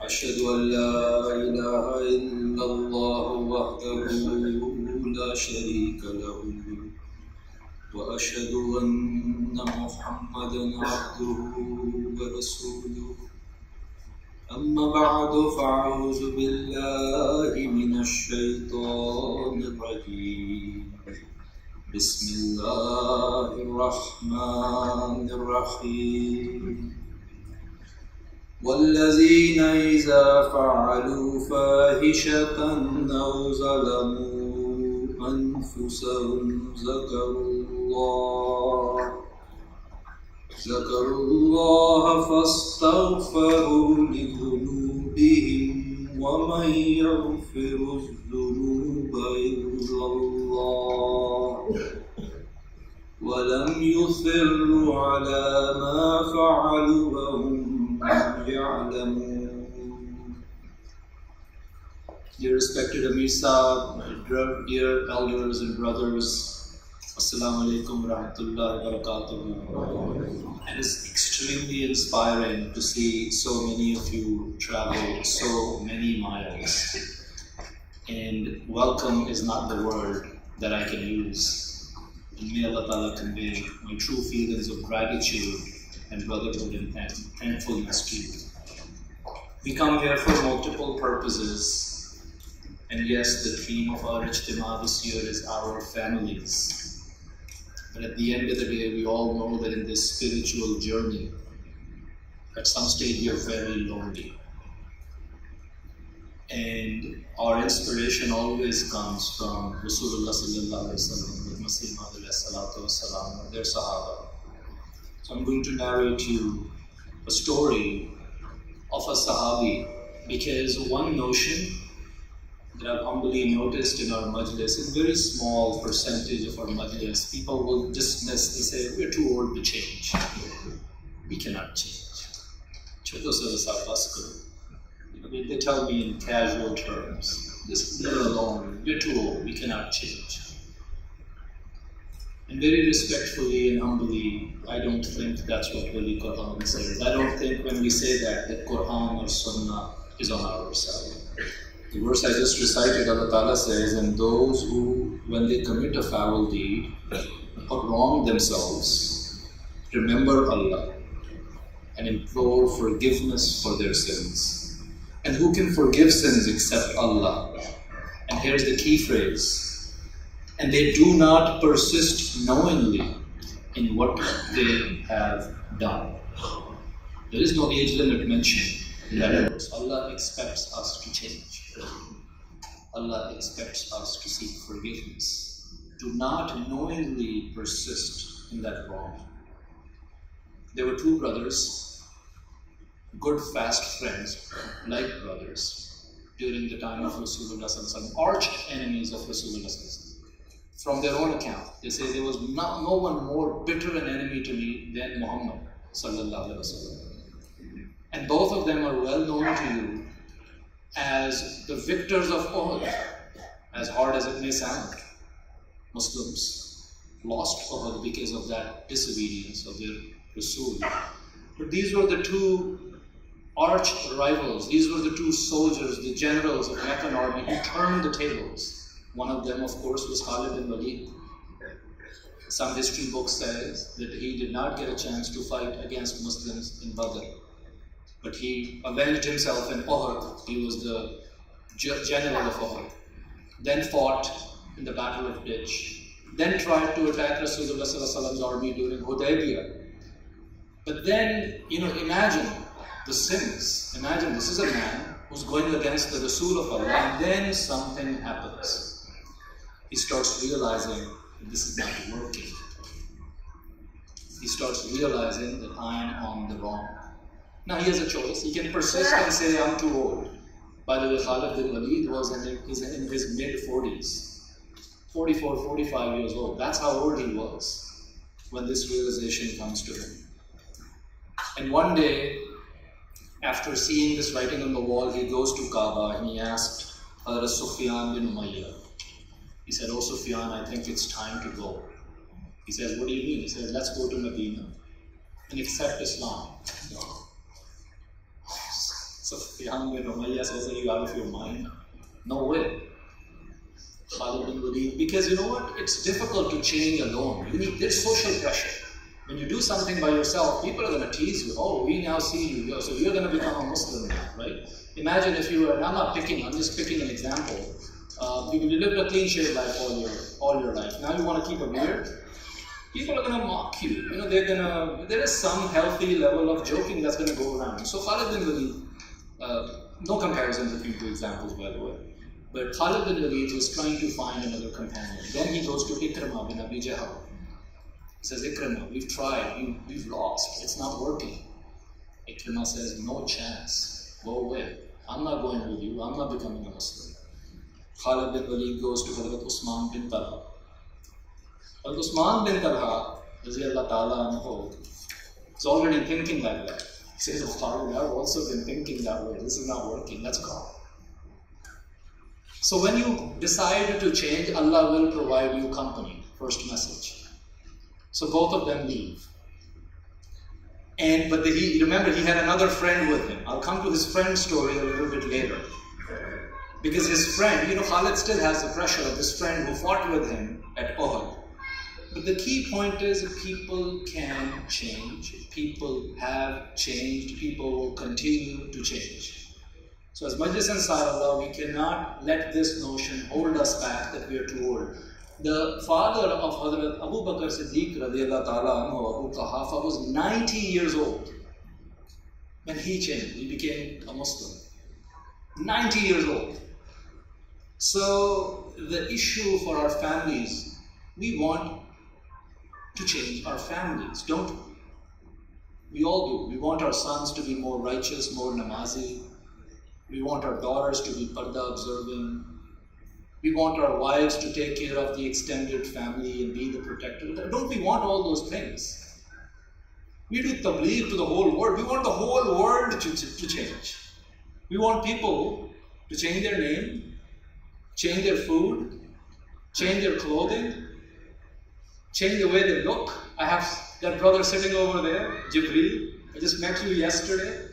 أشهد أن لا إله إلا الله وحده لا شريك له وأشهد أن محمدا عبده ورسوله أما بعد فأعوذ بالله من الشيطان الرجيم بسم الله الرحمن الرحيم والذين إذا فعلوا فاحشة أو ظلموا أنفسهم ذكروا الله فاستغفروا لذنوبهم ومن يغفر الذنوب إلا الله ولم يصروا على ما فعلوا وهم يعلمون. Dear respected Amir Saab, dear elders and brothers, Assalamu alaikum wa rahmatullahi wa barakatuh. It is extremely inspiring to see so many of you travel so many miles. And welcome is not the word that I can use. And may Allah Ta'ala convey my true feelings of gratitude and brotherhood and thankfulness to you. We come here for multiple purposes. And yes, the theme of our Ijtema this year is our families. But at the end of the day, we all know that in this spiritual journey, at some stage we are very lonely. And our inspiration always comes from Rasulullah sallallahu alaihi wasallam, with Masih Maud alayhi salatu wasalam, and their Sahaba. So I'm going to narrate you a story of a Sahabi, because one notion that I've humbly noticed in our majlis, a very small percentage of our majlis, people will dismiss and say, we're too old to change. We cannot change. They tell me in casual terms, just leave it alone, we're too old, we cannot change. And very respectfully and humbly, I don't think that's what Holy Quran says. I don't think when we say that Quran or Sunnah is on our side. The verse I just recited, Allah Ta'ala says, and those who, when they commit a foul deed or wrong themselves, remember Allah and implore forgiveness for their sins. And who can forgive sins except Allah? And here's the key phrase. And they do not persist knowingly in what they have done. There is no age limit mentioned in that verse. Allah expects us to change. Allah expects us to seek forgiveness. Do not knowingly persist in that wrong. There were two brothers, good fast friends, like brothers, during the time of Rasulullah sallallahu alaihi wasallam, arch enemies of Rasulullah sallallahu alaihi wasallam. From their own account, they say there was no one more bitter an enemy to me than Muhammad sallallahu alaihi wasallam. And both of them are well known to you as the victors of Uhud. As hard as it may sound, Muslims lost Uhud because of that disobedience of their Rasul. But these were the two arch rivals. These were the two soldiers, the generals of the Meccan army who turned the tables. One of them, of course, was Khalid bin Walid. Some history book says that he did not get a chance to fight against Muslims in Badr. But he avenged himself in Uhud. He was the general of Uhud. Then fought in the Battle of Ditch. Then tried to attack Rasulullah sallallahu alaihi wasallam's army during Hudaybiyah. But then, imagine the sins. Imagine this is a man who's going against the Rasul of Allah, and then something happens. He starts realizing that this is not working. He starts realizing that I am on the wrong. Now he has a choice. He can persist and say, I'm too old. By the way, Khalid bin Walid was in his mid-40s. 44, 45 years old. That's how old he was when this realization comes to him. And one day, after seeing this writing on the wall, he goes to Kaaba and he asked Hazrat Sufyan bin Umayyah. He said, oh Sufyan, I think it's time to go. He says, what do you mean? He said, let's go to Medina and accept Islam. It's a Sufyan bin Umayyah says, are you out of your mind? No way. Khalid bin Walid, because you know what? It's difficult to change alone. There's social pressure. When you do something by yourself, people are going to tease you. Oh, we now see you, so you're going to become a Muslim now, right? Imagine if you were, and I'm just picking an example. You lived a clean-shaved life all your life. Now you want to keep a beard? People are going to mock you. There is some healthy level of joking that's going to go around. So Khalid bin Walid, no comparison between two examples, by the way. But Khalid bin Walid was trying to find another companion. Then he goes to Ikrimah bin Abi Jahl. He says, Ikrimah, we've tried, we've lost, it's not working. Ikrimah says, no chance, go away. I'm not going with you, I'm not becoming a Muslim. Khalid bin Walid goes to Hazrat Usman bin Talha. Hazrat Usman bin Talha, Raziyallahu Ta'ala anhu, is already thinking like that. He says, oh Khalid, I've also been thinking that way, this is not working, let's go. So when you decide to change, Allah will provide you company, first message. So both of them leave. But remember, he had another friend with him. I'll come to his friend's story a little bit later. Because his friend, Khalid still has the pressure of this friend who fought with him at Uhud. But the key point is people can change. People have changed. People will continue to change. So as Majlis Ansarullah, we cannot let this notion hold us back that we are too old. The father of Hazrat Abu Bakr Siddiq radiyallahu ta'ala anhu, Abu Qahafa, was 90 years old when he changed. He became a Muslim. 90 years old. So the issue for our families, we want to change our families, don't we? We all do. We want our sons to be more righteous, more namazi. We want our daughters to be parda observing. We want our wives to take care of the extended family and be the protector. Don't we want all those things? We do tabligh to the whole world. We want the whole world to change. We want people to change their name, change their food, change their clothing, change the way they look. I have that brother sitting over there, Jibreel. I just met you yesterday.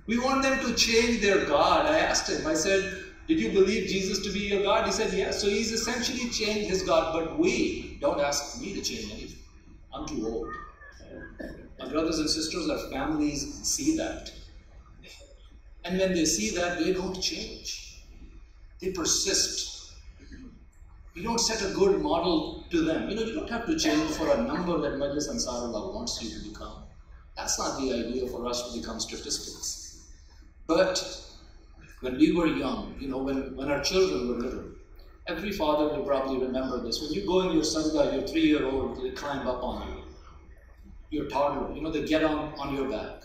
We want them to change their God. I asked him, I said, did you believe Jesus to be your God? He said, yes. So he's essentially changed his God, but don't ask me to change anything. I'm too old. My brothers and sisters, our families see that. And when they see that, they don't change. They persist. You don't set a good model to them. You don't have to change for a number that Majlis Ansarullah wants you to become. That's not the idea for us to become statistics. But when we were young, when our children were little, every father will probably remember this. When you go in your sajda, your 3-year-old, they climb up on you. Your toddler, they get on your back.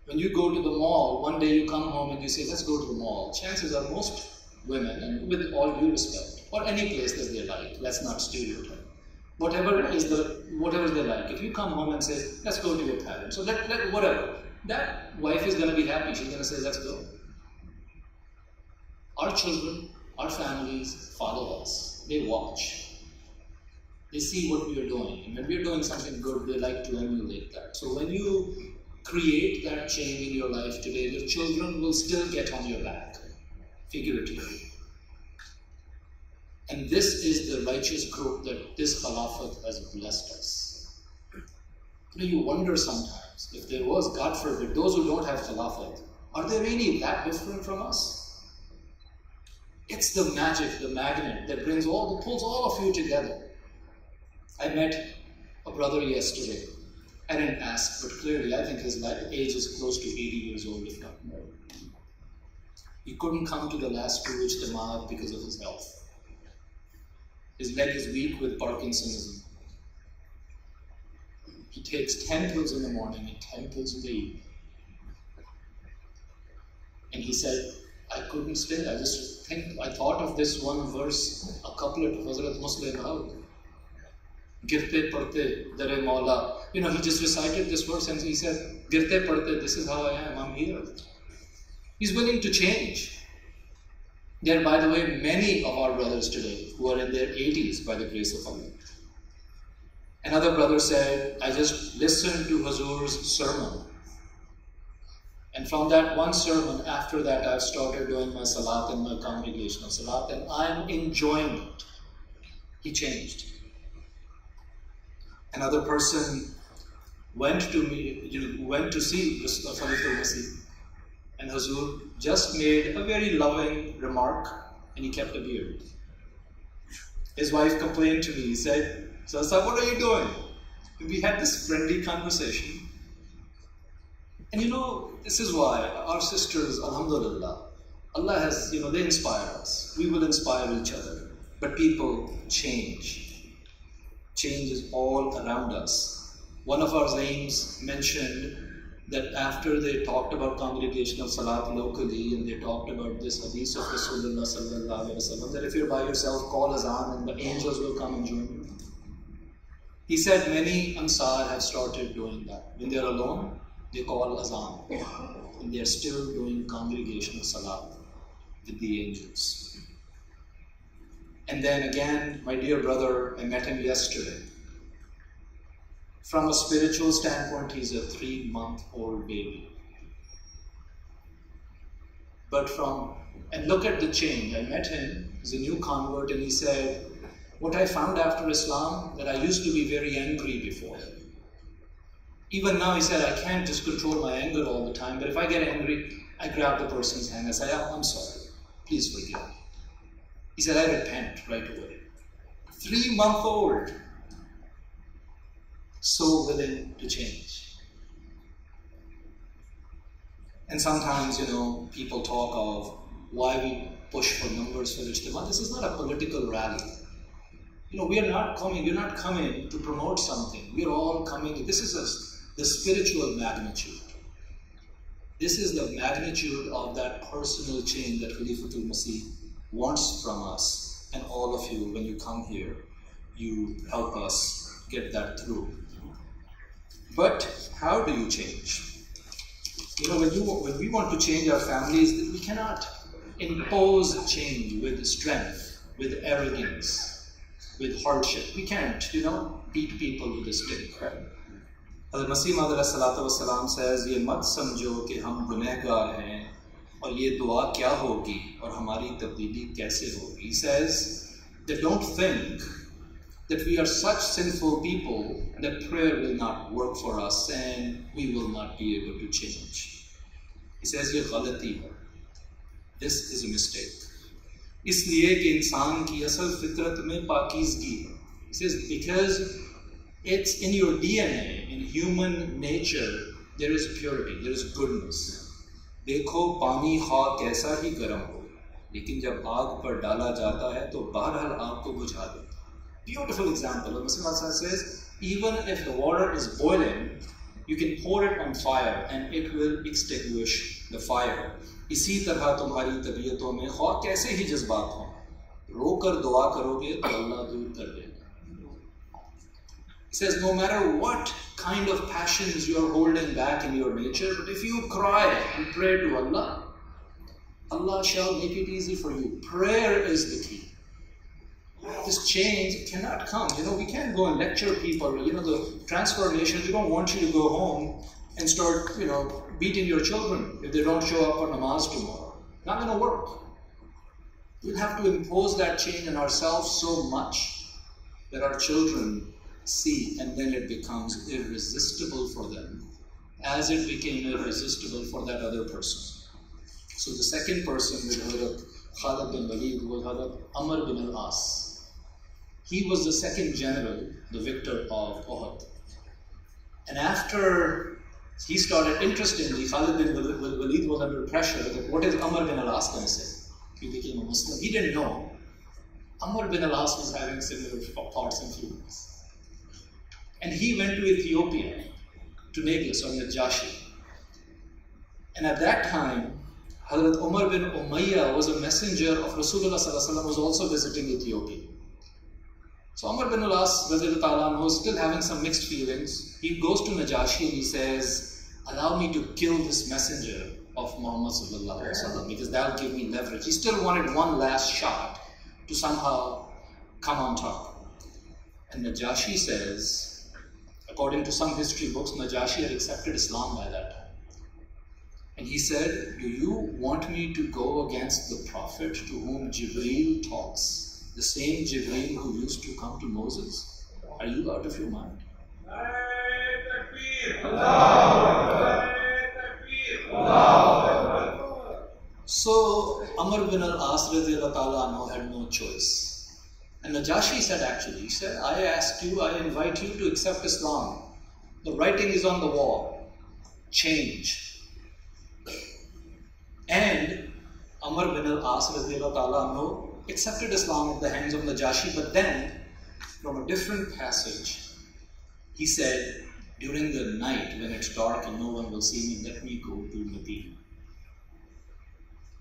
When you go to the mall, one day you come home and you say, let's go to the mall. Chances are most women, and with all due respect, or any place that they like, let's not stereotype. Whatever they like. If you come home and say, let's go to your parents, so whatever. That wife is going to be happy. She's going to say, let's go. Our children, our families follow us. They watch. They see what we are doing. And when we are doing something good, they like to emulate that. So when you create that change in your life today, your children will still get on your back, figuratively. And this is the righteous group that this Khilafat has blessed us. You wonder sometimes, if there was, God forbid, those who don't have Khilafat, are they really that different from us? It's the magic, the magnet that pulls all of you together. I met a brother yesterday. I didn't ask, but clearly I think his age is close to 80 years old, if not more. He couldn't come to the last two Ijtema because of his health. His leg is weak with Parkinsonism. He takes 10 pills in the morning and 10 pills in the evening. And he said, I couldn't stay. I thought of this one verse, a couplet of Hazrat Muslim Maud. Girte Parte Dare Maula. He just recited this verse and he said, Girte Parte, this is how I am, I'm here. He's willing to change. There are, by the way, many of our brothers today who are in their 80s by the grace of Allah. Another brother said, I just listened to Hazur's sermon. And from that one sermon, after that, I've started doing my salat and my congregational salat, and I'm enjoying it. He changed. Another person went to see Khalifatul Masih, and Hazur just made a very loving remark, and he kept a beard. His wife complained to me. He said, "Sasa, what are you doing?" And we had this friendly conversation. And this is why our sisters, alhamdulillah, Allah has, they inspire us. We will inspire each other. But people change. Change is all around us. One of our Zaims mentioned that after they talked about congregational salat locally, and they talked about this hadith of Rasulullah sallallahu alaihi wasallam, that if you're by yourself, call azan and the angels will come and join you. He said many Ansar have started doing that. When they're alone, they call azan, and they're still doing congregational salat with the angels. And then again, my dear brother, I met him yesterday. From a spiritual standpoint, he's a 3-month-old baby. And look at the change. I met him, he's a new convert, and he said, what I found after Islam, that I used to be very angry before. Even now, he said, I can't just control my anger all the time, but if I get angry, I grab the person's hand. I say, I'm sorry, please forgive me. He said, I repent right away. 3-month-old. So willing to change. And sometimes, people talk of why we push for numbers for Ijtema. This is not a political rally. You're not coming to promote something. We're all coming, this is the spiritual magnitude. This is the magnitude of that personal change that Khalifatul Masih wants from us. And all of you, when you come here, you help us get that through. But how do you change? When we want to change our families, we cannot impose change with strength, with arrogance, with hardship. We can't, beat people with a stick. Hazrat Masih Maud alayhi salatu wassalam says, "Ye mat samjho ki hum gunehgar hain, aur ye dua kya hogi, aur hamari tabdeeli kaise hogi." He says that don't think that we are such sinful people that prayer will not work for us and we will not be able to change. He says, "Ye ghalati hai. This is a mistake. Isliye ki insaan ki asal fitrat mein paakizgi hai." He says, because it's in your DNA, in human nature, there is purity, there is goodness. Dekho pani kha kaisa hi garam ho, lekin jab aag par dala jata hai to baharhal aag ko bujha deta. Beautiful example. The Muslim says, even if the water is boiling, you can pour it on fire and it will extinguish the fire. इसी तरह तुम्हारी तबीयतों में ख्वाह कैसे ही जज्बात हों, रोकर दुआ करोगे तो अल्लाह दूर कर देगा. He says, no matter what kind of passions you are holding back in your nature, but if you cry and pray to Allah, Allah shall make it easy for you. Prayer is the key. This change cannot come. We can't go and lecture people. The transformation, we don't want you to go home and start, beating your children if they don't show up for namaz tomorrow. Not going to work. We'll have to impose that change in ourselves so much that our children see, and then it becomes irresistible for them, as it became irresistible for that other person. So the second person with Hazrat Khalid bin Walid was Hazrat Amr bin al-As. He was the second general, the victor of Uhud. And after he started, interestingly, Khalid bin Walid was under pressure that what is Amr bin al-As going to say? He became a Muslim. He didn't know. Amr bin al-As was having similar thoughts and feelings. And he went to Ethiopia, to Nablus or Najashi. And at that time, Hazrat Umar bin Umayyah was a messenger of Rasulullah sallallahu alaihi wasallam, was also visiting Ethiopia. So Amr bin al-As was still having some mixed feelings. He goes to Najashi and he says, allow me to kill this messenger of Muhammad sallallahu alaihi wasallam, because that will give me leverage. He still wanted one last shot to somehow come on top. And Najashi says, according to some history books, Najashi had accepted Islam by that time. And he said, do you want me to go against the Prophet to whom Jibreel talks? The same Jibreel who used to come to Moses? Are you out of your mind? So Amr bin al-As had no choice. And Najashi said actually, he said, I invite you to accept Islam. The writing is on the wall. Change. And Amr bin al-As accepted Islam at the hands of Najashi, but then, from a different passage, he said, during the night when it's dark and no one will see me, let me go to Medina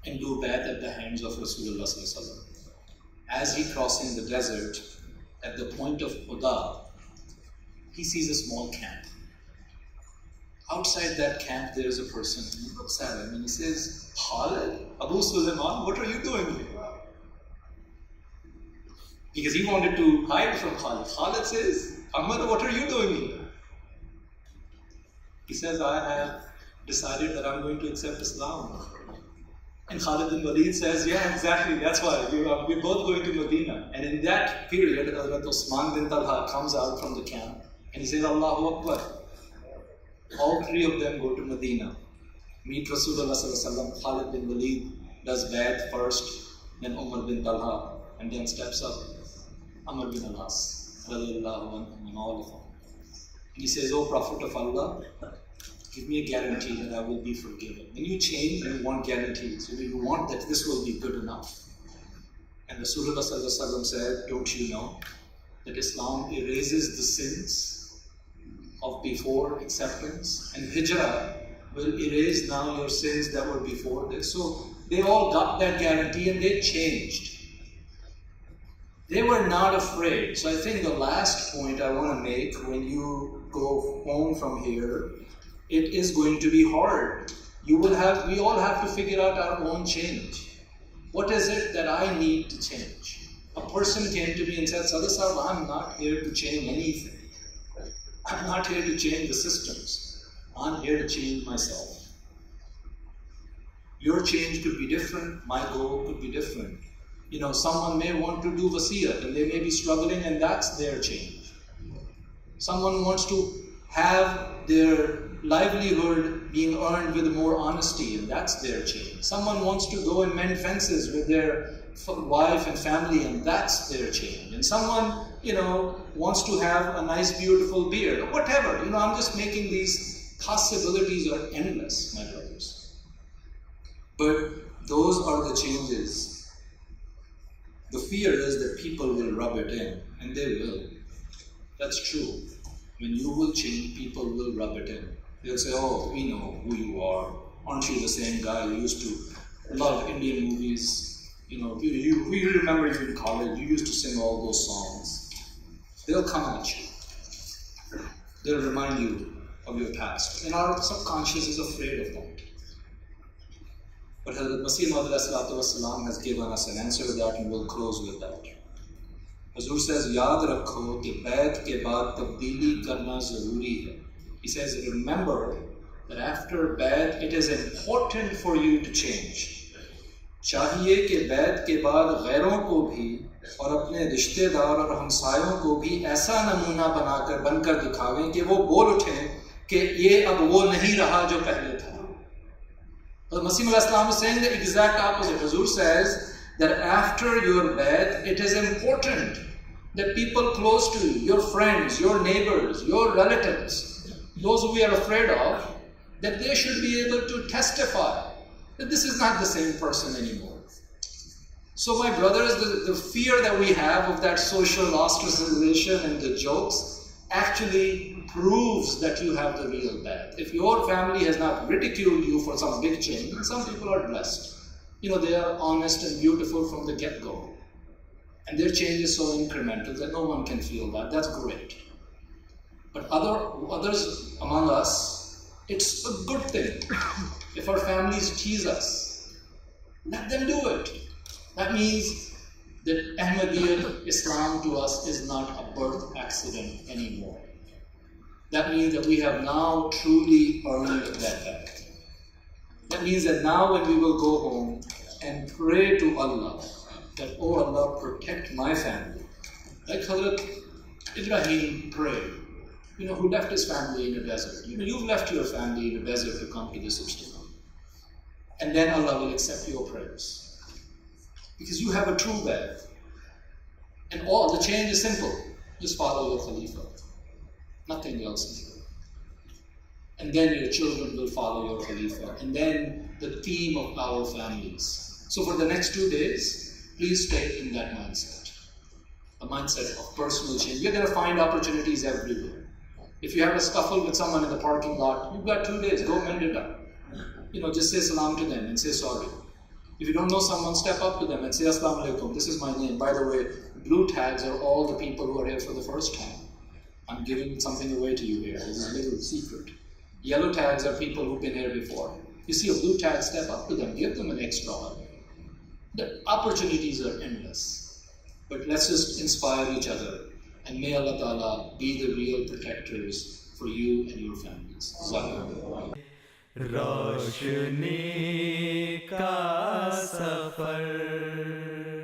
and do bayat at the hands of Rasulullah sallallahu alaihi wasallam. As he crossing the desert, at the point of Huda, he sees a small camp. Outside that camp, there is a person. He looks at him and he says, Khalid, Abu Sulaiman, what are you doing here? Because he wanted to hide from Khalid. Khalid says, Amr, what are you doing here? He says, I have decided that I'm going to accept Islam. And Khalid bin Walid says, yeah, exactly, that's why. We're both going to Medina. And in that period, Hazrat Usman bin Talha comes out from the camp and he says, Allahu Akbar. All three of them go to Medina. Meet Rasulullah sallallahu alaihi wasallam. Khalid bin Walid does bayat first, then Umar bin Talha, and then steps up Amr bin al-As, radiallahu anhu, and all of them. And he says, O Prophet of Allah, give me a guarantee that I will be forgiven. When you change, you want guarantees. You want that this will be good enough. And Rasulullah sallallahu alaihi wasallam said, don't you know that Islam erases the sins of before acceptance, and Hijrah will erase now your sins that were before this. So they all got that guarantee and they changed. They were not afraid. So I think the last point I want to make when you go home from here, it is going to be hard. We all have to figure out our own change. What is it that I need to change? A person came to me and said, Sadr Sahib, I'm not here to change anything. I'm not here to change the systems. I'm here to change myself. Your change could be different. My goal could be different. Someone may want to do wasiyat and they may be struggling, and that's their change. Someone wants to have their livelihood being earned with more honesty, and that's their change. Someone wants to go and mend fences with their wife and family, and that's their change. And someone, wants to have a nice, beautiful beard, or whatever. I'm just making these possibilities are endless, my brothers. But those are the changes. The fear is that people will rub it in, and they will. That's true. When you will change, people will rub it in. They'll say, oh, we know who you are. Aren't you the same guy who used to love Indian movies? We remember you in college. You used to sing all those songs. They'll come at you. They'll remind you of your past. And our subconscious is afraid of that. But Hazrat Masih Maud has given us an answer to that, and we'll close with that. Hazur says, Yaad rakho ki bayat ke baad tabdili karna zaruri hai. He says, remember that after bayat, it is important for you to change. Chahiye ke bayat ke baad ghairon ko bhi और अपने रिश्तेदार और हमसायों को भी ऐसा नमूना बनकर दिखावें कि वो बोल उठें कि ये अब वो नहीं रहा जो पहले था. But Masih al-Islam is saying the exact opposite. Hazur says that after your bayat, it is important that people close to you, your friends, your neighbors, your relatives, those who we are afraid of, that they should be able to testify that this is not the same person anymore. So my brothers, the fear that we have of that social ostracization and the jokes actually proves that you have the real bad. If your family has not ridiculed you for some big change, and some people are blessed. They are honest and beautiful from the get-go. And their change is so incremental that no one can feel that. That's great. But others among us, it's a good thing. If our families tease us, let them do it. That means that Ahmadiyya Islam to us is not a birth accident anymore. That means that we have now truly earned that back. That means that now when we will go home and pray to Allah, that, oh Allah, protect my family. Like Hazrat Ibrahim prayed, who left his family in a desert. You've left your family in a desert to come to this Ijtema. And then Allah will accept your prayers. Because you have a true bed. And all the change is simple. Just follow your Khalifa. Nothing else is there. And then your children will follow your Khalifa. And then the theme of our families. So for the next 2 days, please stay in that mindset. A mindset of personal change. You're going to find opportunities everywhere. If you have a scuffle with someone in the parking lot, you've got 2 days, go mend it up. Just say salam to them and say sorry. If you don't know someone, step up to them and say assalamu alaikum, this is my name. By the way, blue tags are all the people who are here for the first time. I'm giving something away to you here. This is a little secret. Yellow tags are people who've been here before. You see a blue tag, step up to them, give them an extra hug. The opportunities are endless. But let's just inspire each other. And may Allah Ta'ala be the real protectors for you and your families. रोशनी का सफर